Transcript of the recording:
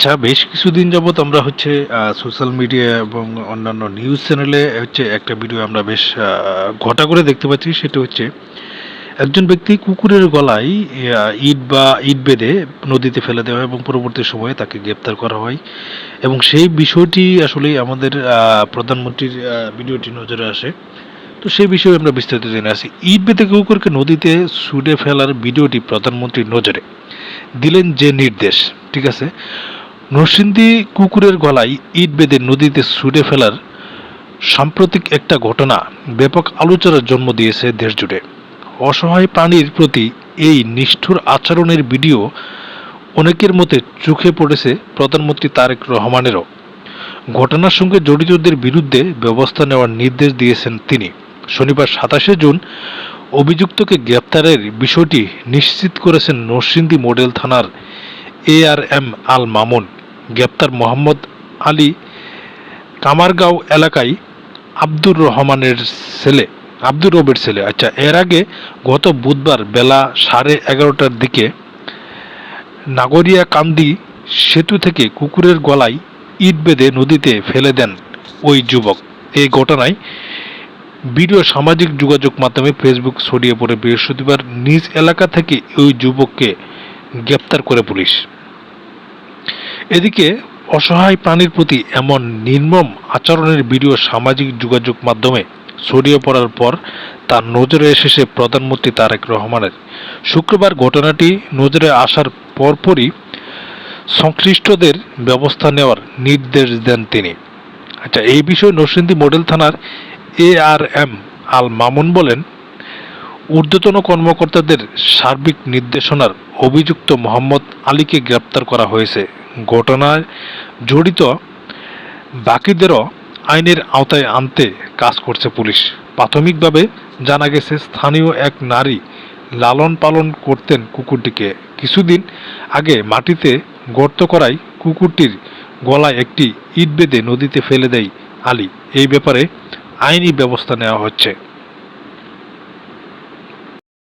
আচ্ছা, বেশ কিছুদিন যাবৎ আমরা সোশ্যাল মিডিয়া এবং অন্যান্য নিউজ চ্যানেলে একটা ভিডিও আমরা বেশ ঘটা করে দেখতে পাচ্ছি। সেটা হচ্ছে একজন ব্যক্তি কুকুরের গলায় ইট বেঁধে নদীতে ফেলে দেওয়া হয় এবং পরবর্তী সময়ে তাকে গ্রেপ্তার করা হয়। এবং সেই বিষয়টি আসলেই আমাদের প্রধানমন্ত্রীর ভিডিওটি নজরে আসে। তো সেই বিষয়ে আমরা বিস্তারিত জেনে আসি। ইট বেঁধে কুকুরকে নদীতে ছুঁড়ে ফেলার ভিডিওটি প্রধানমন্ত্রীর নজরে দিলেন যে নির্দেশ, ঠিক আছে। নরসিংদী কুকুরের গলায় ইট বেঁধে নদীতে ছুঁড়ে ফেলার সাম্প্রতিক একটা ঘটনা ব্যাপক আলোচনার জন্ম দিয়েছে দেশজুড়ে। অসহায় প্রাণীর প্রতি এই নিষ্ঠুর আচরণের ভিডিও অনেকের মতে চোখে পড়েছে প্রধানমন্ত্রী তারেক রহমানেরও। ঘটনার সঙ্গে জড়িতদের বিরুদ্ধে ব্যবস্থা নেওয়ার নির্দেশ দিয়েছেন তিনি। শনিবার 27শে জুন অভিযুক্তকে গ্রেপ্তারের বিষয়টি নিশ্চিত করেছেন নরসিংদী মডেল থানার ARM আল মামুন। গ্রেপ্তার মোহাম্মদ আলী কামারগাঁও এলাকায় আব্দুর রবের ছেলে। আচ্ছা, এর আগে গত বুধবার বেলা 11:30টার দিকে নাগরিয়াকান্দি সেতু থেকে কুকুরের গলায় ইট বেঁধে নদীতে ফেলে দেন ওই যুবক। এই ঘটনায় ভিডিও সামাজিক যোগাযোগ মাধ্যমে ফেসবুক ছড়িয়ে পড়ে। বৃহস্পতিবার নিজ এলাকা থেকে ওই যুবককে গ্রেপ্তার করে পুলিশ। এদিকে অসহায় প্রাণীর প্রতি এমন নির্মম আচরণের ভিডিও সামাজিক যোগাযোগ মাধ্যমে ছড়িয়ে পড়ার পর তার নজরে এসেছে প্রধানমন্ত্রী তারেক রহমানের। শুক্রবার ঘটনাটি নজরে আসার পরপরই সংশ্লিষ্টদের ব্যবস্থা নেওয়ার নির্দেশ দেন তিনি। আচ্ছা, এই বিষয়ে নরসিংদী মডেল থানার ARM আল মামুন বলেন, ঊর্ধ্বতন কর্মকর্তাদের সার্বিক নির্দেশনার অভিযুক্ত মোহাম্মদ আলীকে গ্রেপ্তার করা হয়েছে। ঘটনায় জড়িত বাকিদেরও আইনের আওতায় আনতে কাজ করছে পুলিশ। প্রাথমিকভাবে জানা গেছে, স্থানীয় এক নারী লালন পালন করতেন কুকুরটিকে। কিছুদিন আগে মাটিতে গর্ত করায় কুকুরটির গলায় একটি ইট বেঁধে নদীতে ফেলে দেয় আলী। এই ব্যাপারে আইনি ব্যবস্থা নেওয়া হচ্ছে।